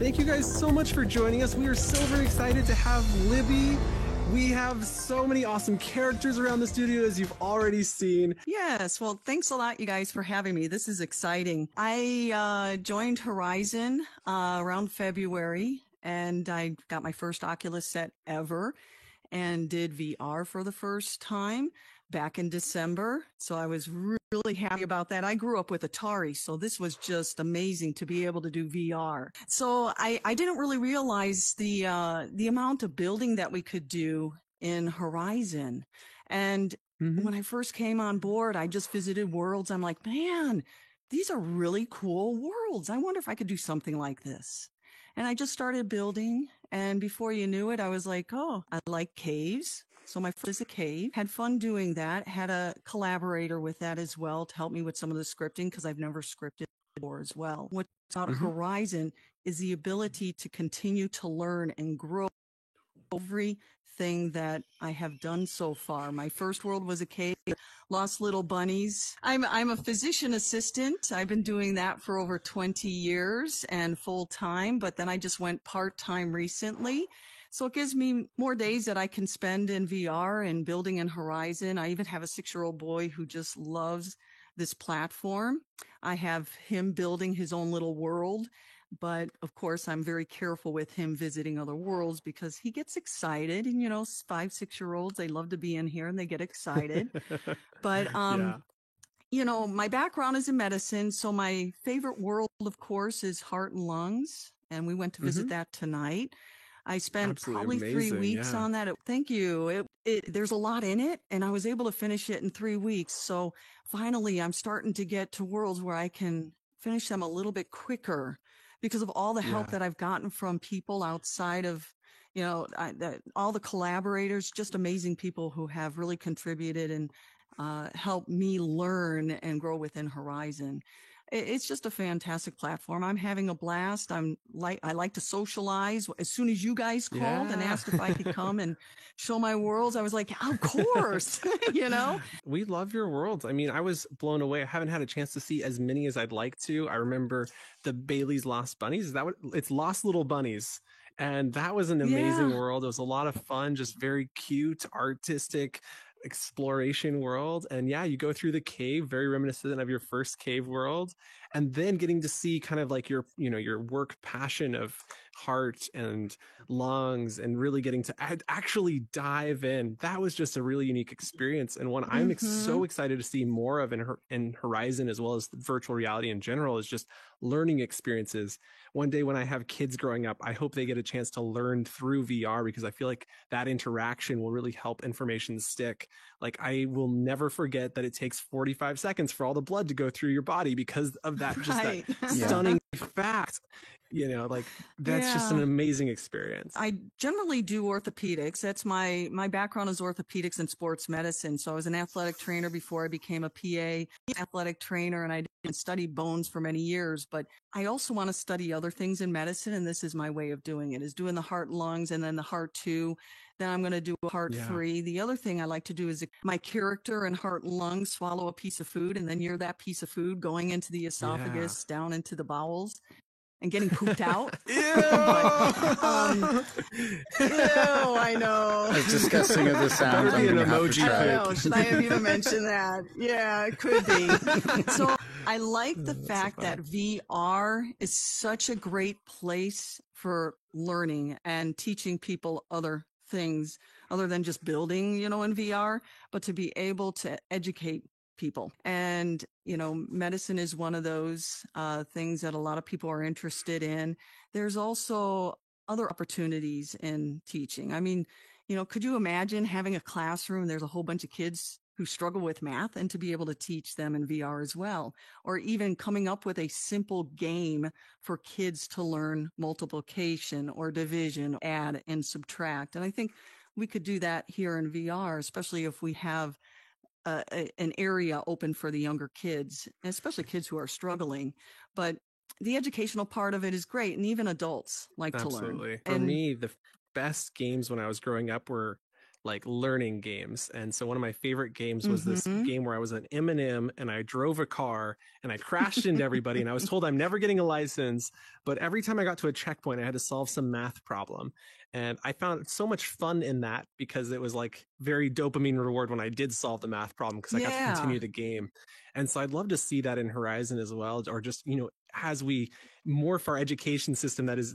Thank you guys so much for joining us. We are so very excited to have Libby. We have so many awesome characters around the studio, as you've already seen. Yes, well, thanks a lot, you guys, for having me. This is exciting. I joined Horizon around February, and I got my first Oculus set ever and did VR for the first time back in December. So I was really happy about that. I grew up with Atari, so this was just amazing to be able to do VR. So I didn't really realize the amount of building that we could do in Horizon. And when I first came on board, I just visited Worlds. I'm like, man, these are really cool worlds. I wonder if I could do something like this. And I just started building. And before you knew it, I was like, oh, I like caves. So my first is a cave. Had fun doing that. Had a collaborator with that as well to help me with some of the scripting because I've never scripted before as well. What's about Horizon is the ability to continue to learn and grow everything that I have done so far. My first world was a cave, lost little bunnies. I'm a physician assistant. I've been doing that for over 20 years and full time, but then I just went part time recently. So it gives me more days that I can spend in VR and building in Horizon. I even have a 6-year-old boy who just loves this platform. I have him building his own little world. But of course, I'm very careful with him visiting other worlds because he gets excited. And, 5, 6-year-olds, they love to be in here and they get excited. But, my background is in medicine. So my favorite world, of course, is heart and lungs. And we went to visit that tonight. I spent probably 3 weeks on that. Thank you. There's a lot in it, and I was able to finish it in 3 weeks. So finally, I'm starting to get to worlds where I can finish them a little bit quicker because of all the help that I've gotten from people outside of, all the collaborators, just amazing people who have really contributed and helped me learn and grow within Horizon. It's just a fantastic platform. I'm having a blast. I like to socialize. As soon as you guys called and asked if I could come and show my worlds, I was like, of course, We love your worlds. I mean, I was blown away. I haven't had a chance to see as many as I'd like to. I remember the Bailey's Lost Bunnies. Is that what it's Lost Little Bunnies? And that was an amazing world. It was a lot of fun, just very cute, artistic exploration world. And yeah, you go through the cave, very reminiscent of your first cave world, and then getting to see kind of like your work passion of heart and lungs and really getting to actually dive in. That was just a really unique experience, and one I'm so excited to see more of in Horizon, as well as virtual reality in general, is just learning experiences. One day when I have kids growing up, I hope they get a chance to learn through VR, because I feel like that interaction will really help information stick. Like, I will never forget that it takes 45 seconds for all the blood to go through your body because of that, just that stunning fact. That's just an amazing experience. I generally do orthopedics. That's my background is orthopedics and sports medicine. So I was an athletic trainer before I became a PA, athletic trainer, and I didn't study bones for many years. But I also want to study other things in medicine, and this is my way of doing it, is doing the heart and lungs and then the heart 2. Then I'm going to do a heart 3. The other thing I like to do is my character in heart and lungs swallow a piece of food, and then you're that piece of food going into the esophagus, down into the bowels, and getting pooped out. Ew! I know. As disgusting as this sounds, Better be I'm an gonna have to emoji try I it. know. Should I have even mentioned that? Yeah, it could be. So I like the fact that VR is such a great place for learning and teaching people other things other than just building, in VR, but to be able to educate people. And, medicine is one of those things that a lot of people are interested in. There's also other opportunities in teaching. I mean, could you imagine having a classroom? There's a whole bunch of kids who struggle with math, and to be able to teach them in VR as well, or even coming up with a simple game for kids to learn multiplication or division, add and subtract. And I think we could do that here in VR, especially if we have an area open for the younger kids, especially kids who are struggling. But the educational part of it is great, and even adults like to learn. For me, the best games when I was growing up were like learning games. And so one of my favorite games was this Mm-hmm. game where I was an M&M and I drove a car and I crashed into everybody and I was told I'm never getting a license, but every time I got to a checkpoint I had to solve some math problem. And I found so much fun in that because it was like very dopamine reward when I did solve the math problem because I got to Yeah. continue the game. And so I'd love to see that in Horizon as well, or just, as we morph our education system that is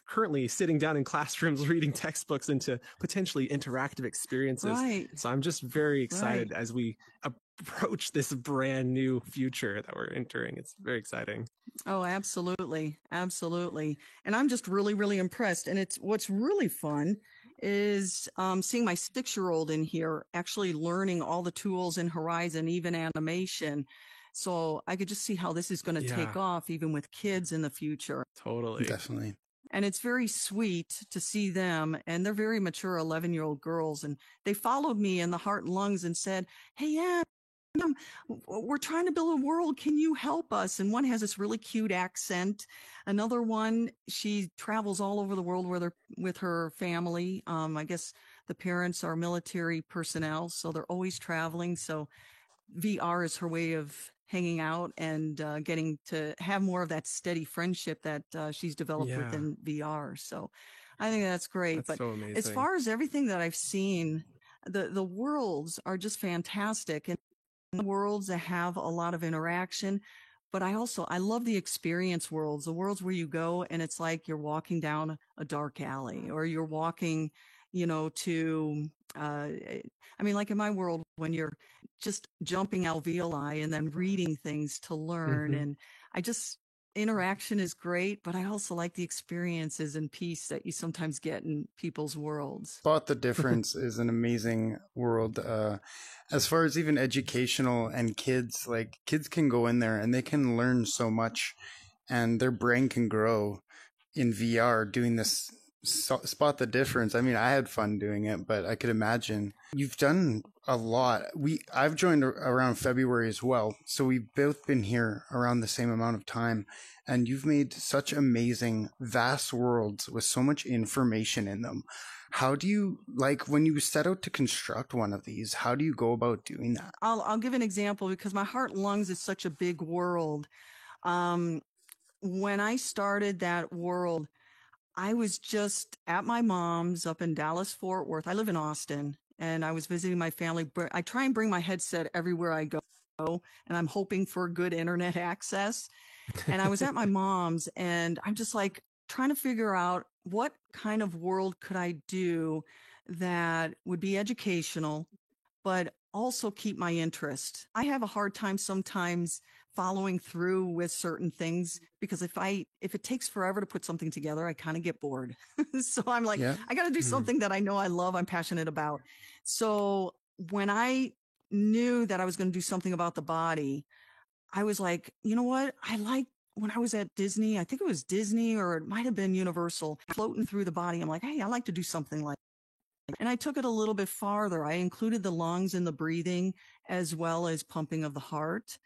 currently sitting down in classrooms reading textbooks into potentially interactive experiences. Right. So I'm just very excited as we approach this brand new future that we're entering. It's very exciting. Oh, absolutely. Absolutely. And I'm just really, really impressed. And what's really fun is seeing my 6-year-old in here actually learning all the tools in Horizon, even animation. So I could just see how this is going to take off even with kids in the future. Totally. Definitely. And it's very sweet to see them. And they're very mature 11-year-old girls. And they followed me in the Heart and Lungs and said, "Hey, Em, we're trying to build a world. Can you help us?" And one has this really cute accent. Another one, she travels all over the world with her family. I guess the parents are military personnel, so they're always traveling. So VR is her way of hanging out and getting to have more of that steady friendship that she's developed within VR. So I think that's great. That's but so amazing. As far as everything that I've seen, the worlds are just fantastic. And the worlds that have a lot of interaction, but I love the experience worlds, the worlds where you go and it's like you're walking down a dark alley or you're walking, to, like in my world, when you're just jumping alveoli and then reading things to learn. And interaction is great, but I also like the experiences and peace that you sometimes get in people's worlds. Spot the Difference is an amazing world. As far as even educational and kids can go in there and they can learn so much and their brain can grow in VR doing this. Spot the Difference. I mean, I had fun doing it, but I could imagine you've done a lot. I've joined around February as well, so we've both been here around the same amount of time, and you've made such amazing, vast worlds with so much information in them. How do you, when you set out to construct one of these, how do you go about doing that? I'll give an example because my Heart and Lungs is such a big world. When I started that world, I was just at my mom's up in Dallas, Fort Worth. I live in Austin, and I was visiting my family. I try and bring my headset everywhere I go, and I'm hoping for good internet access. And I was at my mom's, and I'm just trying to figure out what kind of world could I do that would be educational, but also keep my interest. I have a hard time sometimes following through with certain things because if it takes forever to put something together, I kind of get bored. So I'm I got to do something that I know I love, I'm passionate about. So when I knew that I was going to do something about the body, I was like, you know what? When I was at Disney, I think it was Disney or it might've been Universal, floating through the body. I'm like, hey, I like to do something like that. And I took it a little bit farther. I included the lungs and the breathing as well as pumping of the heart.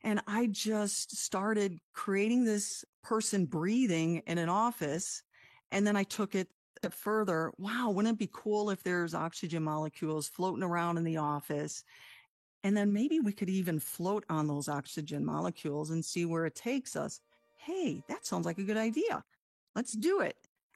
And I just started creating this person breathing in an office. And then I took it further. Wow, wouldn't it be cool if there's oxygen molecules floating around in the office? And then maybe we could even float on those oxygen molecules and see where it takes us. Hey, that sounds like a good idea. Let's do it.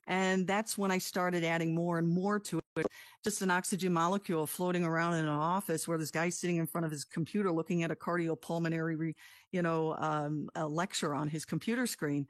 And that's when I started adding more and more to it. Just an oxygen molecule floating around in an office where this guy's sitting in front of his computer looking at a cardiopulmonary, a lecture on his computer screen.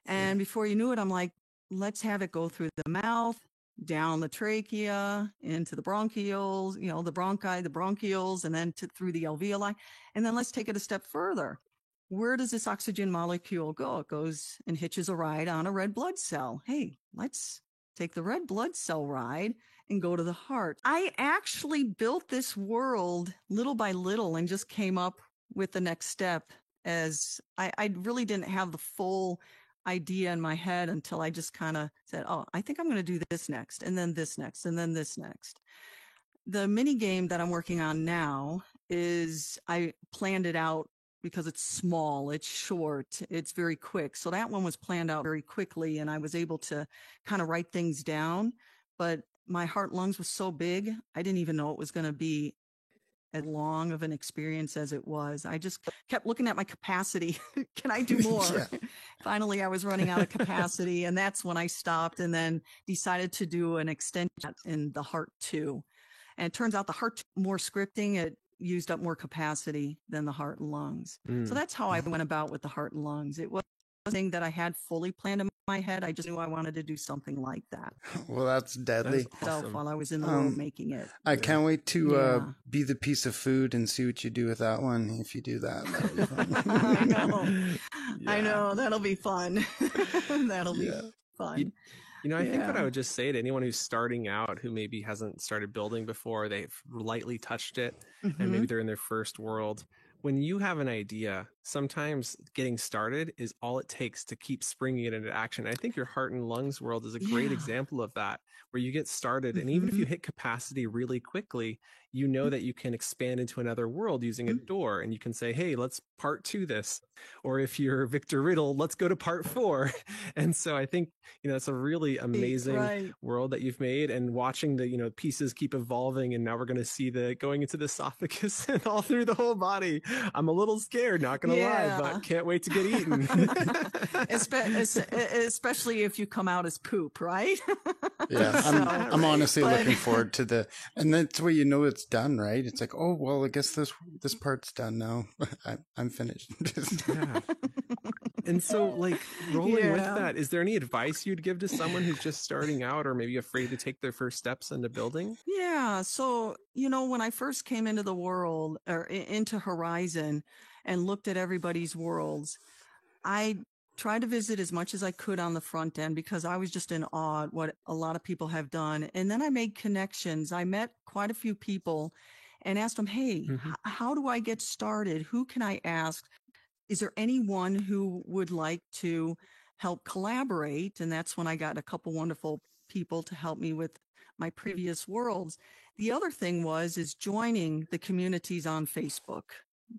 And before you knew it, I'm like, let's have it go through the mouth, down the trachea, into the bronchioles, the bronchi, the bronchioles, and then through the alveoli. And then let's take it a step further. Where does this oxygen molecule go? It goes and hitches a ride on a red blood cell. Hey, let's take the red blood cell ride and go to the heart. I actually built this world little by little and just came up with the next step as I really didn't have the full idea in my head until I just kind of said, oh, I think I'm going to do this next, and then this next, and then this next. The mini game that I'm working on now is I planned it out because it's small, it's short, it's very quick. So that one was planned out very quickly and I was able to kind of write things down. But my heart and lungs was so big, I didn't even know it was going to be as long of an experience as it was. I just kept looking at my capacity. Can I do more? Yeah. Finally, I was running out of capacity, and that's when I stopped and then decided to do an extension in the Heart 2. And it turns out the Heart 2, more scripting, it used up more capacity than the Heart and Lungs. So that's how I went about with the Heart and Lungs. It was thing that I had fully planned in my head. I just knew I wanted to do something like that. Well, that's deadly. Awesome. While I was in the world making it. I can't wait to Yeah. be the piece of food and see what you do with that one. If you do that, that'll be fun. I know. I Yeah. know. That'll be fun. That'll be fun. You know, I think what I Yeah. would just say to anyone who's starting out, who maybe hasn't started building before, they've lightly touched it, and maybe Mhm. they're in their first world. When you have an idea, sometimes getting started is all it takes to keep springing it into action. I think your Heart and Lungs world is a great Yeah. example of that, where you get started, and even if you hit capacity really quickly, you know that you can expand into another world using a door, and you can say, hey, let's part 2 this. Or if you're Victor Riddle, let's go to part 4. And so I think, you know, it's a really amazing Right. world that you've made, and watching the, you know, pieces keep evolving, and now we're going to see the going into the esophagus and all through the whole body. I'm a little scared, not going to lie, Yeah. but can't wait to get eaten. Especially if you come out as poop, right? Yeah, I'm honestly But- looking forward to the, and that's where you know it's done, right? It's like, oh well, I guess this part's done now. I'm finished. Yeah. And so, like, rolling with Yeah. that, is there any advice you'd give to someone who's just starting out, or maybe afraid to take their first steps into building? Yeah. So, you know, when I first came into the world or into Horizon and looked at everybody's worlds, I tried to visit as much as I could on the front end because I was just in awe at what a lot of people have done. And then I made connections. I met quite a few people and asked them, hey, Mhm. how do I get started? Who can I ask? Is there anyone who would like to help collaborate? And that's when I got a couple wonderful people to help me with my previous worlds. The other thing is joining the communities on Facebook.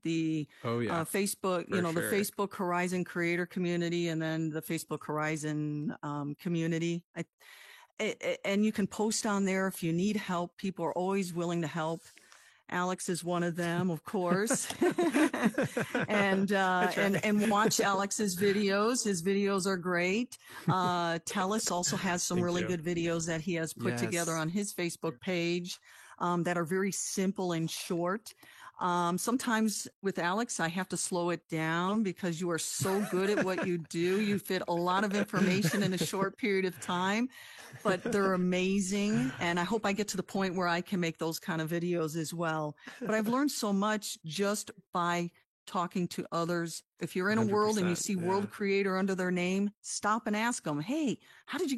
The Oh, yeah. Facebook, for the sure. Facebook Horizon creator community, and then the Facebook Horizon community. And you can post on there if you need help. People are always willing to help. Alex is one of them, of course. and watch Alex's videos. His videos are great. Telus also has some Thank really you. good videos that he has put together Yes. on his Facebook page that are very simple and short. Sometimes with Alex, I have to slow it down because you are so good at what you do. You fit a lot of information in a short period of time, but they're amazing. And I hope I get to the point where I can make those kind of videos as well. But I've learned so much just by talking to others. If you're in a world and you 100%, see yeah. world creator under their name, stop and ask them, hey, where'd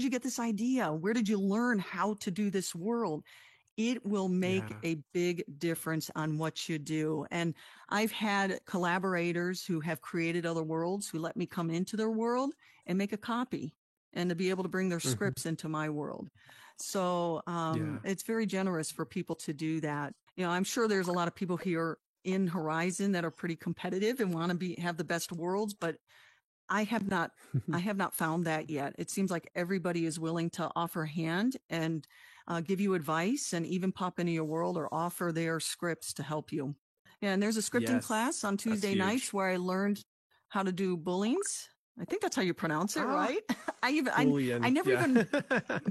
you get this idea? Where did you learn how to do this world? It will make Yeah. a big difference on what you do. And I've had collaborators who have created other worlds who let me come into their world and make a copy and to be able to bring their Mhm. scripts into my world. So Yeah. it's very generous for people to do that. You know, I'm sure there's a lot of people here in Horizon that are pretty competitive and want to have the best worlds, but I have not found that yet. It seems like everybody is willing to offer a hand and give you advice and even pop into your world or offer their scripts to help you. Yeah, and there's a scripting Yes, class on Tuesday huge. nights where I learned how to do Booleans. I think that's how you pronounce it, Ah, right? I Boolean. never yeah. even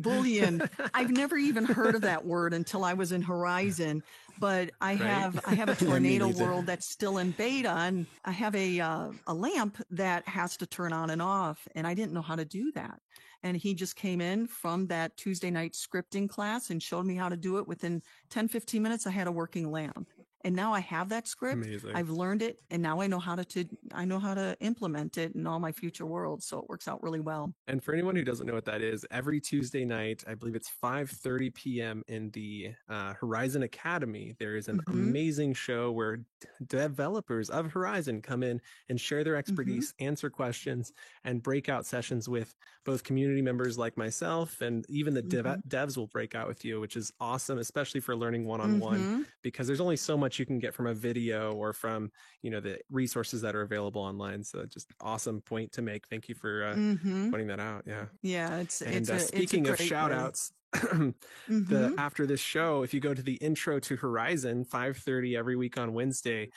Boolean. I've never even heard of that word until I was in Horizon. But I Right? have a tornado neither. world that's still in beta, and I have a lamp that has to turn on and off, and I didn't know how to do that. And he just came in from that Tuesday night scripting class and showed me how to do it. Within 10, 15 minutes, I had a working lamp. And now I have that script. Amazing. I've learned it, and now I know how to implement it in all my future worlds. So it works out really well. And for anyone who doesn't know what that is, every Tuesday night, I believe it's 5:30 p.m. in the Horizon Academy, there is an Mhm. amazing show where developers of Horizon come in and share their expertise, answer questions, and breakout sessions with both community members like myself, and even the devs will break out with you, which is awesome, especially for learning one-on-one, because there's only so much you can get from a video or from, the resources that are available online. So just awesome point to make. Thank you for pointing that out. Yeah. Yeah, it's And a speaking of great shout way. outs, Mm-hmm. after this show, if you go to the Intro to Horizon, 5:30 every week on Wednesday,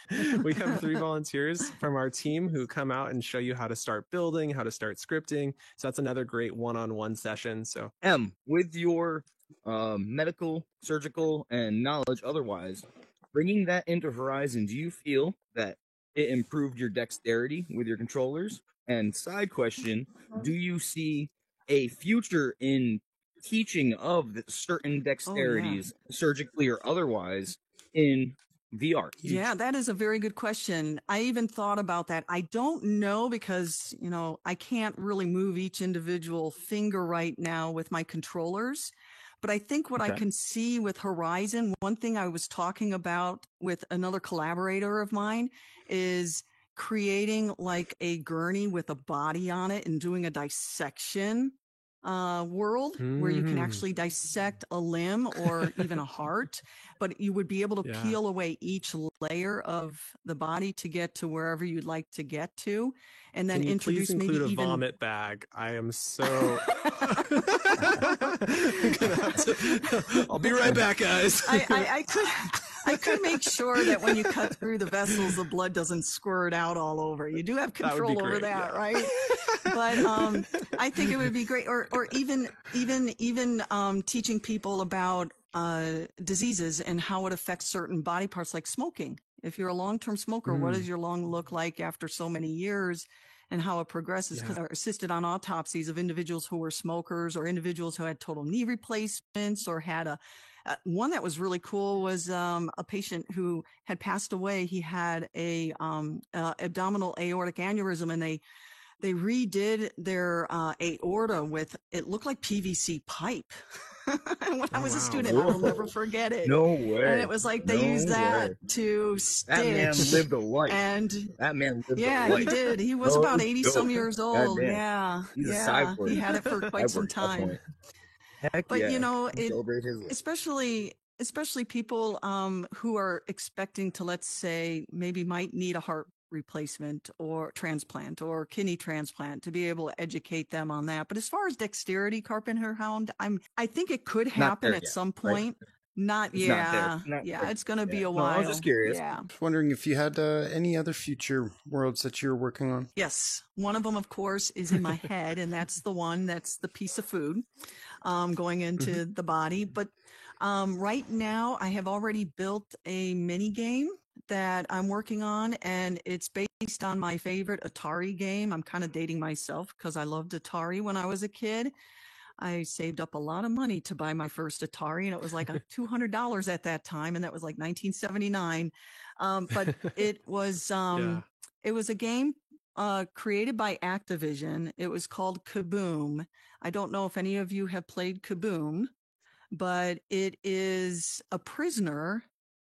we have 3 volunteers from our team who come out and show you how to start building, how to start scripting. So that's another great one-on-one session. So With your medical, surgical, and knowledge otherwise, bringing that into Horizon, do you feel that it improved your dexterity with your controllers? And side question, do you see a future in teaching of certain dexterities, surgically or otherwise, in VR? Yeah, that is a very good question. I even thought about that. I don't know because, I can't really move each individual finger right now with my controllers. But I think what I can see with Horizon, one thing I was talking about with another collaborator of mine is creating like a gurney with a body on it and doing a dissection world where you can actually dissect a limb or even a heart, but you would be able to peel away each layer of the body to get to wherever you'd like to get to, and then introduce please include maybe a even vomit bag. I am so. I'll be right back, guys. I could make sure that when you cut through the vessels, the blood doesn't squirt out all over. You do have control over that, right? But I think it would be great, or even teaching people about diseases and how it affects certain body parts, like smoking. If you're a long-term smoker, what does your lung look like after so many years? And how it progresses, because I assisted on autopsies of individuals who were smokers or individuals who had total knee replacements or had one that was really cool was a patient who had passed away. He had a abdominal aortic aneurysm, and they redid their aorta with, it looked like PVC pipe. When I was a student, I will never forget it. No way. And it was like they used that to stitch. That man lived a life. And that man lived a yeah, life. he did. He was about 80 some years old. Yeah. He's a cyborg. He had it for quite some time. Heck But celebrate his life. especially people who are expecting to, let's say, maybe might need a heart replacement or transplant or kidney transplant, to be able to educate them on that. But as far as dexterity, Carpenter Hound, I think it could happen at some point. Right? Not yet. It's going to be a while. No, I was just curious. Yeah. I was wondering if you had any other future worlds that you're working on. Yes. One of them, of course, is in my head, and that's the piece of food going into the body. But right now, I have already built a mini game that I'm working on, and it's based on my favorite Atari game. I'm kind of dating myself because I loved Atari when I was a kid. I saved up a lot of money to buy my first Atari, and it was like $200 at that time, and that was like 1979. But it was it was a game created by Activision. It was called Kaboom. I don't know if any of you have played Kaboom, but it is a prisoner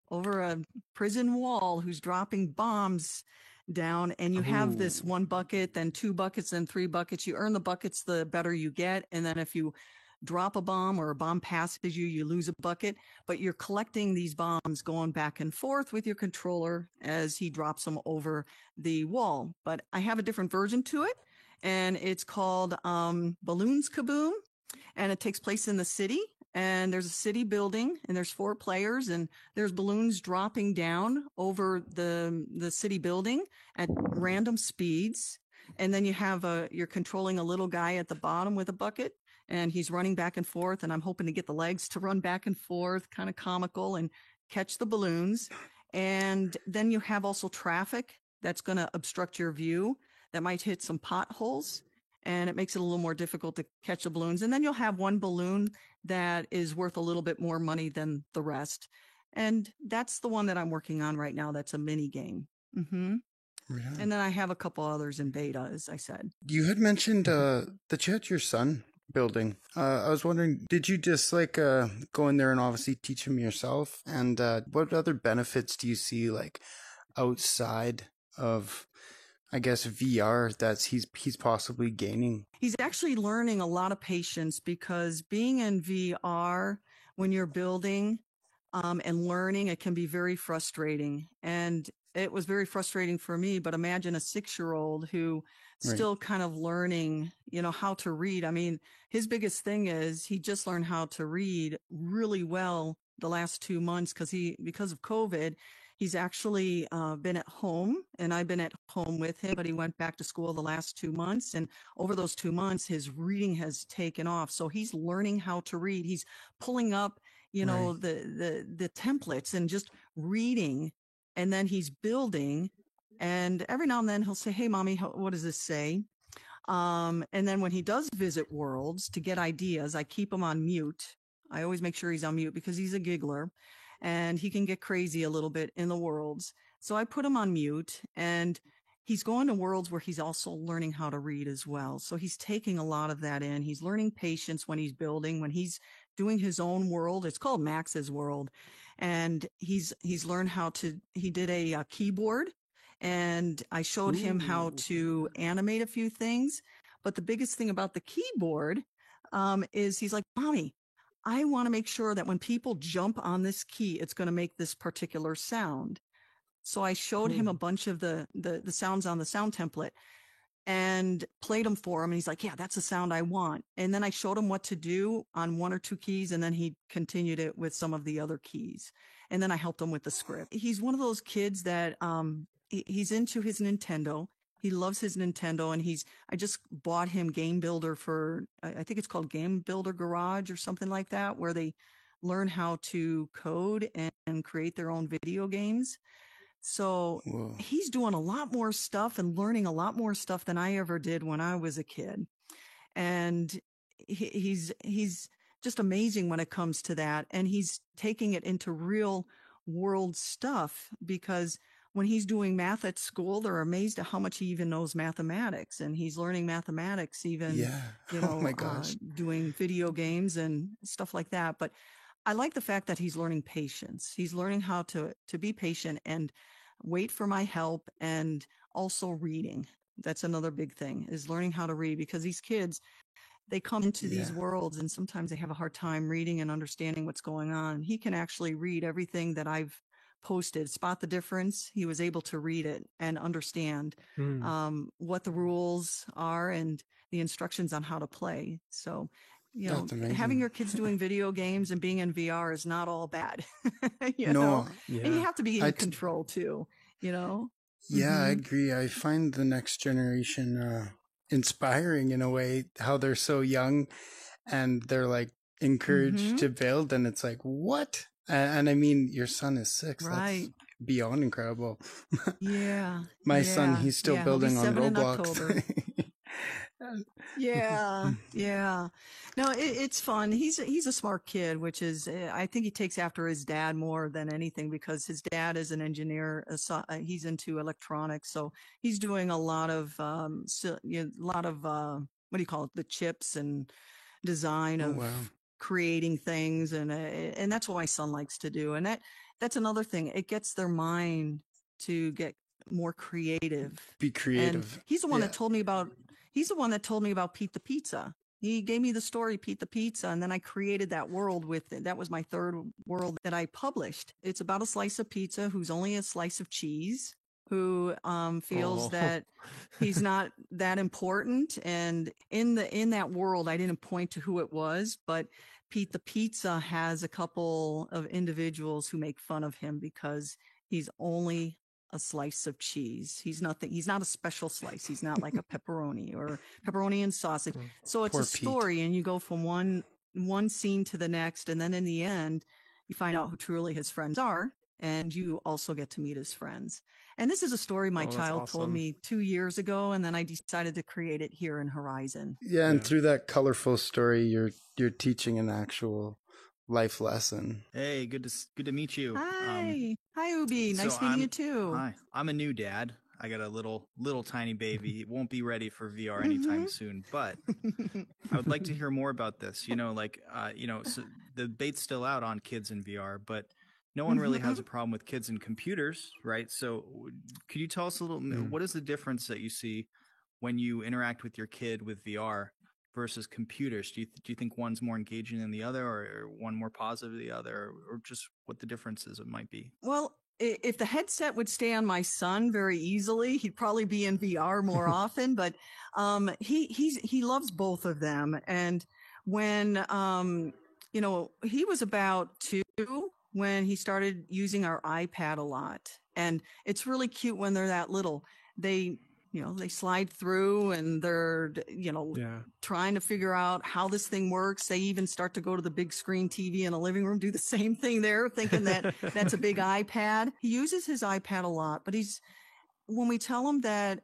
over a prison wall who's dropping bombs down, and you have this one bucket, then 2 buckets, then 3 buckets. You earn the buckets the better you get, and then if you drop a bomb or a bomb passes you lose a bucket. But you're collecting these bombs, going back and forth with your controller as he drops them over the wall. But I have a different version to it, and it's called Balloons Kaboom, and it takes place in the city. And there's a city building, and there's 4 players, and there's balloons dropping down over the city building at random speeds. And then you're controlling a little guy at the bottom with a bucket, and he's running back and forth. And I'm hoping to get the legs to run back and forth, kind of comical, and catch the balloons. And then you have also traffic that's going to obstruct your view, that might hit some potholes, and it makes it a little more difficult to catch the balloons. And then you'll have one balloon that is worth a little bit more money than the rest. And that's the one that I'm working on right now. That's a mini game. Yeah. And then I have a couple others in beta, as I said. You had mentioned that you had your son building. I was wondering, did you just go in there and obviously teach him yourself? And what other benefits do you see outside of, I guess, VR that he's possibly gaining? He's actually learning a lot of patience, because being in VR when you're building and learning, it can be very frustrating. And it was very frustrating for me, but imagine a 6-year-old who Right. still kind of learning, how to read. I mean, his biggest thing is he just learned how to read really well the last 2 months because of COVID. He's actually been at home, and I've been at home with him, but he went back to school the last 2 months. And over those 2 months, his reading has taken off. So he's learning how to read. He's pulling up, Right. the templates and just reading, and then he's building. And every now and then he'll say, "Hey, mommy, what does this say?" And then when he does visit worlds to get ideas, I keep him on mute. I always make sure he's on mute because he's a giggler and he can get crazy a little bit in the worlds. So I put him on mute, and he's going to worlds where he's also learning how to read as well. So he's taking a lot of that in. He's learning patience when he's building, when he's doing his own world. It's called Max's World. And he's learned he did a keyboard, and I showed him how to animate a few things. But the biggest thing about the keyboard is he's like, "Mommy, I want to make sure that when people jump on this key, it's going to make this particular sound." So I showed him a bunch of the sounds on the sound template and played them for him. And he's like, "Yeah, that's the sound I want." And then I showed him what to do on one or two keys, and then he continued it with some of the other keys. And then I helped him with the script. He's one of those kids that he's into his Nintendo. He loves his Nintendo, and I just bought him Game Builder I think it's called Game Builder Garage or something like that, where they learn how to code and create their own video games. So Whoa. he's doing a lot more stuff and learning a lot more stuff than I ever did when I was a kid. And he's just amazing when it comes to that. And he's taking it into real world stuff, because when he's doing math at school, they're amazed at how much he even knows mathematics. And he's learning mathematics even, Yeah. Oh my gosh. doing video games and stuff like that. But I like the fact that he's learning patience. He's learning how to be patient and wait for my help, and also reading. That's another big thing, is learning how to read, because these kids, they come into these worlds and sometimes they have a hard time reading and understanding what's going on. He can actually read everything that I've posted, spot the difference. He was able to read it and understand what the rules are and the instructions on how to play. So, That's amazing. having your kids doing video games and being in VR is not all bad. No. Yeah. And you have to be in control too, Yeah, I agree. I find the next generation inspiring in a way, how they're so young and they're like encouraged to build, and it's like, what? And I mean, your son is 6. Right. That's beyond incredible. Yeah. My son, he's still building he'll be on 7 in Roblox. October. Yeah. No, it's fun. He's a smart kid, which is, I think he takes after his dad more than anything, because his dad is an engineer. He's into electronics, so he's doing a lot of what do you call it, the chips and design of creating things, and that's what my son likes to do. And that's another thing. It gets their mind to get more creative. Be creative. And he's the one that told me about. He's the one that told me about Pete the Pizza. He gave me the story, Pete the Pizza, and then I created that world with it. That was my third world that I published. It's about a slice of pizza who's only a slice of cheese, who feels that he's not that important. And in that world, I didn't point to who it was, but Pete the Pizza has a couple of individuals who make fun of him because he's only a slice of cheese. He's not a special slice. He's not like a pepperoni or pepperoni and sausage. So it's Poor a story, Pete. and you go from one scene to the next, and then in the end, you find out who truly his friends are, and you also get to meet his friends. And this is a story my child told me 2 years ago, and then I decided to create it here in Horizon. Yeah, and through that colorful story, you're teaching an actual life lesson. Hey, good to meet you. Hi, Ubi. Nice meeting you too. Hi, I'm a new dad. I got a little tiny baby. He won't be ready for VR anytime soon, but I would like to hear more about this. So the debate's still out on kids in VR, but no one really has a problem with kids and computers, right? So could you tell us a little, what is the difference that you see when you interact with your kid with VR versus computers? Do you think one's more engaging than the other, or one more positive than the other, or just what the differences might be? Well, if the headset would stay on my son very easily, he'd probably be in VR more often. But he loves both of them. And when he was about 2 when he started using our iPad a lot, and it's really cute when they're that little. They slide through and they're trying to figure out how this thing works. They even start to go to the big screen TV in the living room, do the same thing there, thinking that that's a big iPad. He uses his iPad a lot, but when we tell him that,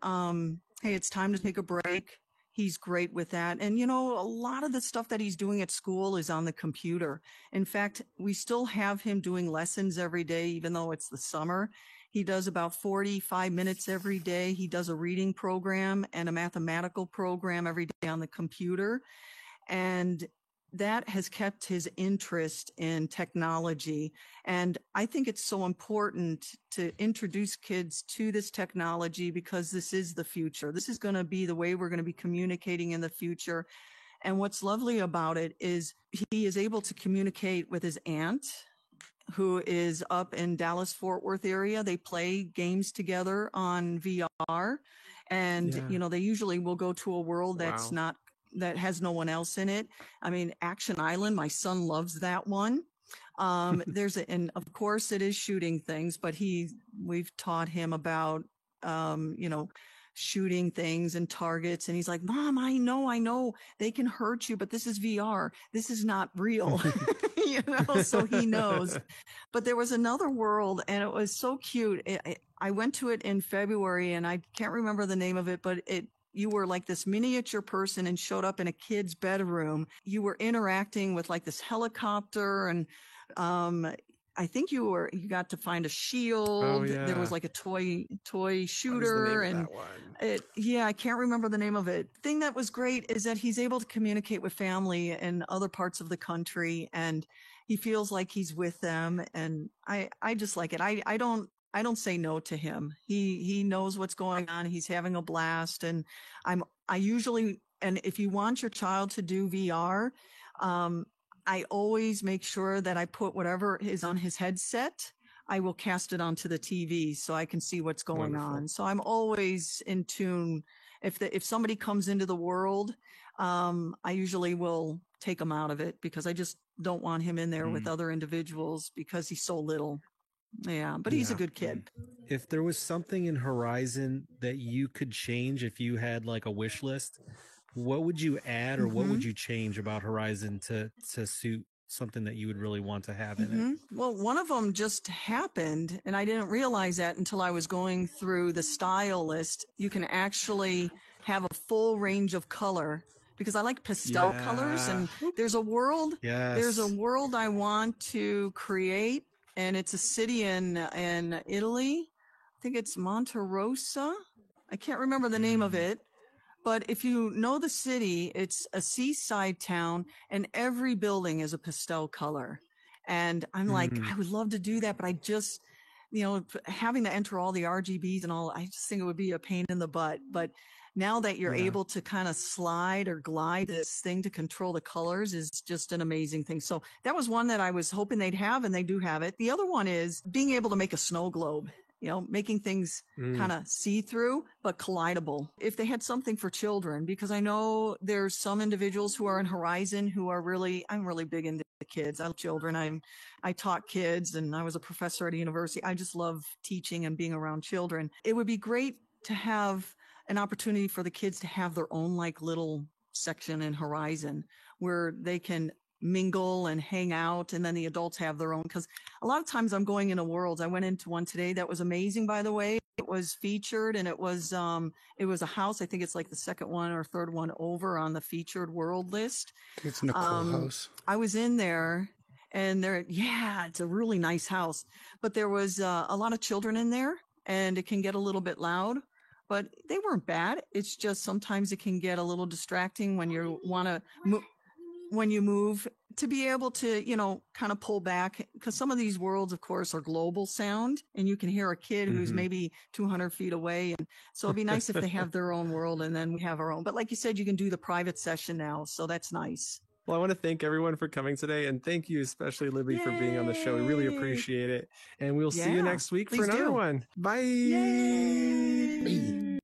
hey, it's time to take a break, he's great with that. And, a lot of the stuff that he's doing at school is on the computer. In fact, we still have him doing lessons every day, even though it's the summer. He does about 45 minutes every day. He does a reading program and a mathematical program every day on the computer. And that has kept his interest in technology. And I think it's so important to introduce kids to this technology because this is the future. This is going to be the way we're going to be communicating in the future. And what's lovely about it is he is able to communicate with his aunt, who is up in Dallas-Fort Worth area. They play games together on VR. And, they usually will go to a world that has no one else in it. I mean, Action Island, my son loves that one. And of course it is shooting things, but we've taught him about, shooting things and targets. And he's like, Mom, I know they can hurt you, but this is VR. This is not real, so he knows. But there was another world and it was so cute. I went to it in February and I can't remember the name of it, but you were like this miniature person and showed up in a kid's bedroom. You were interacting with like this helicopter and, I think you got to find a shield. Oh, yeah. There was like a toy shooter and I can't remember the name of it. The thing that was great is that he's able to communicate with family in other parts of the country and he feels like he's with them. And I just like it. I don't say no to him. He knows what's going on. He's having a blast. And I usually, and if you want your child to do VR, I always make sure that I put whatever is on his headset, I will cast it onto the TV so I can see what's going on. So I'm always in tune. If somebody comes into the world, I usually will take him out of it because I just don't want him in there with other individuals because he's so little. Yeah, but he's a good kid. If there was something in Horizon that you could change if you had like a wish list, what would you add or what would you change about Horizon to suit something that you would really want to have in it? Well, one of them just happened, and I didn't realize that until I was going through the style list. You can actually have a full range of color because I like pastel colors, and there's a world. Yes. There's a world I want to create, and it's a city in Italy. I think it's Monterosa. I can't remember the name of it. But if you know the city, it's a seaside town and every building is a pastel color. And I'm like, I would love to do that, but I just, having to enter all the RGBs and all, I just think it would be a pain in the butt. But now that you're able to kind of slide or glide this thing to control the colors is just an amazing thing. So that was one that I was hoping they'd have, and they do have it. The other one is being able to make a snow globe. Making things kind of see-through, but collidable. If they had something for children, because I know there's some individuals who are in Horizon who are I'm really big into kids. I love children. I taught kids and I was a professor at a university. I just love teaching and being around children. It would be great to have an opportunity for the kids to have their own like little section in Horizon where they can mingle and hang out, and then the adults have their own, because a lot of times I'm going into worlds. I went into one today that was amazing, by the way. It was featured, and it was a house. I think it's like the second one or third one over on the featured world list. It's Nicole House. I was in there, and it's a really nice house, but there was a lot of children in there, and it can get a little bit loud, but they weren't bad. It's just sometimes it can get a little distracting when you want to when you move, to be able to, kind of pull back, because some of these worlds, of course, are global sound, and you can hear a kid who's maybe 200 feet away. And so it'd be nice if they have their own world and then we have our own. But like you said, you can do the private session now. So that's nice. Well, I want to thank everyone for coming today, and thank you especially, Libby, for being on the show. We really Yay. appreciate it. And we'll see you Yeah, next week for please another do. one. Bye. Yay. Bye.